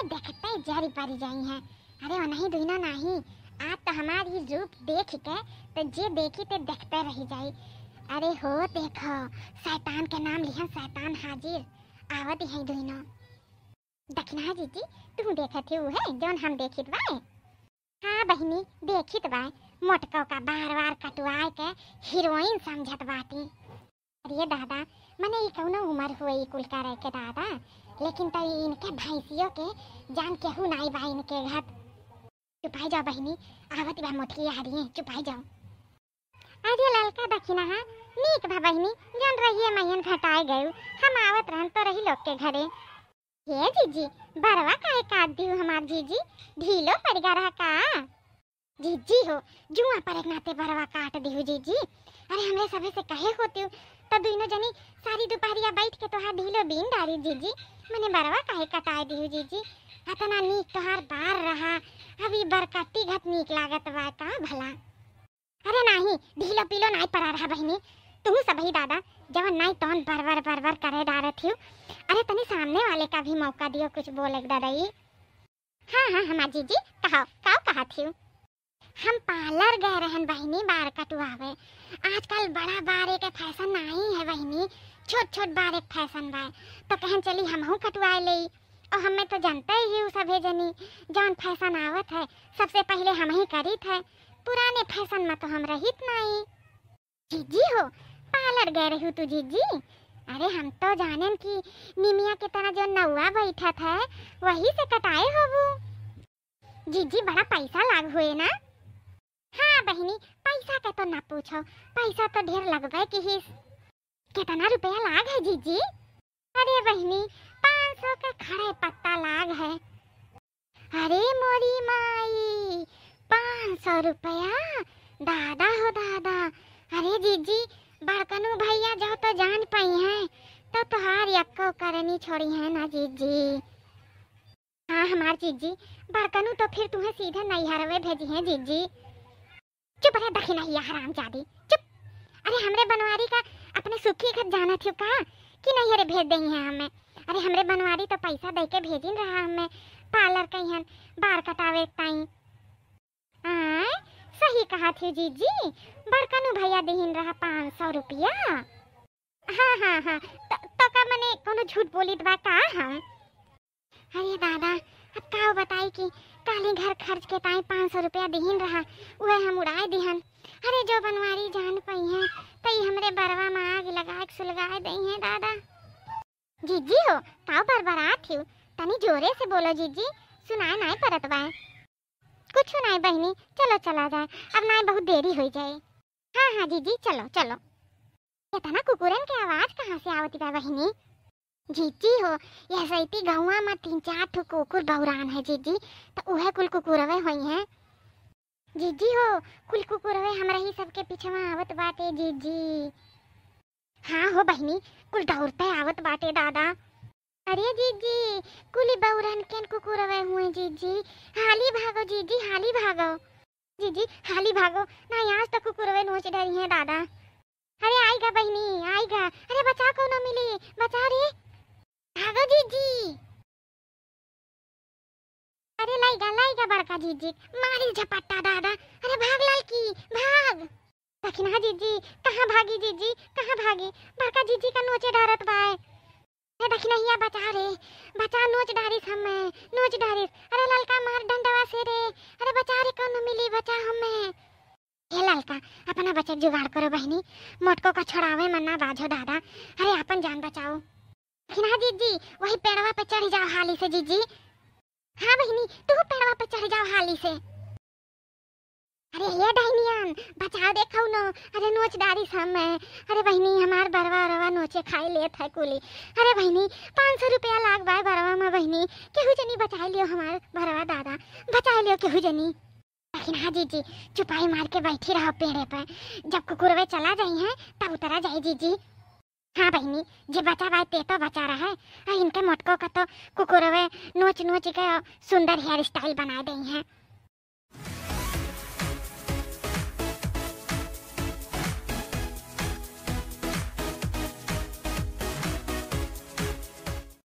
देखते जरी पड़ी जाई हैं। अरे वो नहीं दुइना नहीं, आज तो हमारी रूप देख के तो जे देखी ते देखते रही जाई। अरे हो देखो, शैतान के नाम लिहन शैतान हाजिर आवत है दुइना। दखना जीजी तू देखत है है जौन हम देखित बाए। हाँ बहनी देखित बाए, मोटको का बार बार कटवाए के हीरोइन समझत बाटी। अरे दादा मने ई कौनो उम्र हुई कुल करे के दादा, लेकिन तो इनके भैंसियों के जान केहू नाई बा इनके घर। चुपाई जाओ बहनी, आवत बा मोटकी आ रही है, चुपाई जाओ। अरे ललका दखिना हा नीक बा बहनी, जौन रहिए मैयन घटाए गए हम आवत रहन तो रही लोग के घरे। हे जीजी बरवा काहे काट दियो हमार जीजी, ढीलो पड़ गया रहा का? जीजी हो जुआ पर एक नाते बरवा काट दियो जीजी। अरे हमरे सभी से कहे होती हो तो दोनों जनी सारी दोपहरिया बैठ के तोहार ढीलो बीन डारी जीजी, मने बरवा काहे कटाए दियो जीजी। अतना नीक तोहार बार रहा, अभी बरकट्टी घट नीक लागत बा का भला। अरे नहीं ढीलो पीलो नहीं पड़ा रहा बहनी, तू सब ही दादा जवन नहीं तौन बरबर बरबर करे डारत हियो। अरे तनी सामने वाले का भी मौका दियो कुछ बोले दादाई। हाँ हाँ हमार जीजी कहो कहा थी। हम पार्लर गए रहन बहनी बार कटवावे। आजकल बड़ा बार के फैशन नहीं है बहनी, छोट छोट बार एक फैशन बा, तो कहन चली हमहू कटवाए ले। और हमें तो जानते ही हूँ सभे जनी जौन फैशन आवत है सबसे पहले हम ही करीत है, पुराने फैशन में तो हम रहित नहीं। जीजी हो पार्लर गए रही तू जीजी? अरे हम तो जानन कि निमिया के तरह जो नौआ बैठत है वही से कटाए हो वो। जीजी बड़ा पैसा लाग हुए ना? हाँ बहनी पैसा का तो ना पूछो, पैसा तो ढेर लगबे की ही। कितना रुपया लाग है जीजी? अरे बहनी 500 का खड़े पत्ता लाग है। अरे मोरी माई 500 रुपया, दादा हो दादा। अरे जीजी बड़कनू भैया जो तो जान पाई हैं तो तुहार यक्को करनी छोड़ी है ना जीजी। हाँ हमार जीजी बड़कनू तो फिर तुम्हें सीधे नैहरवे भेजी है जीजी। चुप रहे दखी नहीं हराम जादी चुप। अरे हमरे बनवारी का अपने सुखी घर जाना थी का कि नैहरे भेज देही है हमें? अरे हमरे बनवारी तो पैसा दे के भेजिन रहा हमें पार्लर कहियन बार कटावे ताई। सही कहा थी जीजी, बड़कनू भैया देहिन रहा 500 रुपया। हाँ हाँ हाँ तो का मने कोनो झूठ बोलित बा का हम? अरे दादा अब का बताई कि काली घर खर्च के ताई 500 रुपया देहिन रहा वह हम उड़ाए दिहन। अरे जो बनवारी जान पाई है तई हमरे बरवा में आग लगा के सुलगाए दई है दादा। जीजी हो का बरबरात थी, तनी जोरे से बोलो जीजी, सुनाए नहीं परत बा। कुछ नहीं बहनी चलो चला जाए, अब ना बहुत देरी हो जाए। हाँ हाँ जीजी चलो चलो। इतना कुकुरन के आवाज कहाँ से आवती बा बहनी? जीजी हो यह सैती गौवा में 3-4 ठो कुकुर बौरान है जीजी, तो उहे कुल कुकुरवे होई हैं। जीजी हो कुल कुकुरवे हमरा ही सबके पीछे आवत बाटे जीजी। हाँ हो बहनी कुल दौड़ते आवत बाटे दादा। अरे जीजी कुली बौरन केन कुकुरवे हुए जीजी, हाली भागो जीजी हाली भागो। जीजी हाली भागो ना, आज तक कुकुरवे नोच डरी है दादा। अरे आएगा बहनी आएगा, अरे बचा को ना मिली, बचा रे भागो जीजी। अरे लाइगा बड़का जीजी मारी झपट्टा दादा। अरे भाग लड़की भाग। दखिना जीजी कहाँ भागी जीजी कहाँ भागी, बड़का जीजी का नोचे डरत बाय। दखिना हिया बचा रे बचा, नोच डारिस हमें नोच डारिस। अरे ललका मार डंडवा से रे, अरे बचा रे कौन मिली बचा हमें। हे ललका अपना बच्चे जुगाड़ करो बहनी, मोटको का छोड़ावे मन्ना बाजो दादा। अरे अपन जान बचाओ। दखिना जीजी वही पेड़वा पे चढ़ जाओ हाली से जीजी। हाँ बहनी तू पेड़वा पे चढ़ जाओ हाली से। अरे ये डाइनियन बचाओ देखो न, अरे नोच डारिस हमें। अरे बहनी हमार बरवा रवा नोचे खाई लेत है कुली। अरे बहनी 500 रुपया लाग बाय बरवा में बहनी, केहू जनी बचा लियो हमार बरवा दादा, बचा लियो केहू जनी। लेकिन हाँ जीजी चुपाई मार के बैठी रहो पेड़े पे, जब कुकुरवे चला जाई हैं तब उतरा जाए जीजी। हाँ बहनी जे बचा बाय ते तो बचा रहा है, इनके मोटको का तो कुकुरवे नोच नोच के सुंदर हेयर स्टाइल बना दई हैं।